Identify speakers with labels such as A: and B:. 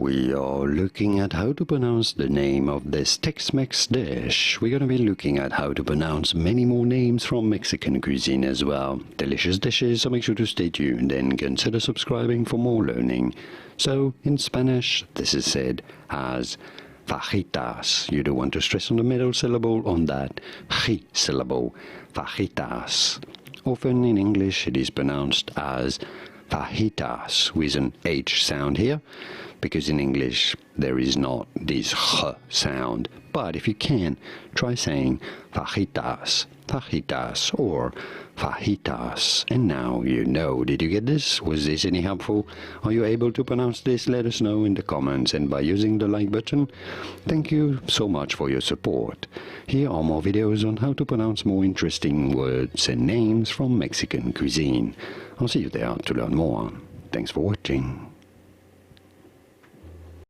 A: we are looking at how to pronounce the name of this Tex-Mex dish. We're going to be looking at how to pronounce many more names from Mexican cuisine as well. Delicious dishes, so make sure to stay tuned and consider subscribing for more learning. So, in Spanish, this is said as fajitas. You don't want to stress on the middle syllable on that chi syllable. Fajitas. Often in English it is pronounced as fajitas with an H sound here, because in English there is not this h sound. But if you can, try saying fajitas, fajitas, or fajitas. And now you know. Did you get this? Was this any helpful? Are you able to pronounce this? Let us know in the comments and by using the like button. Thank you so much for your support. Here are more videos on how to pronounce more interesting words and names from Mexican cuisine. I'll see you there to learn more. Thanks for watching.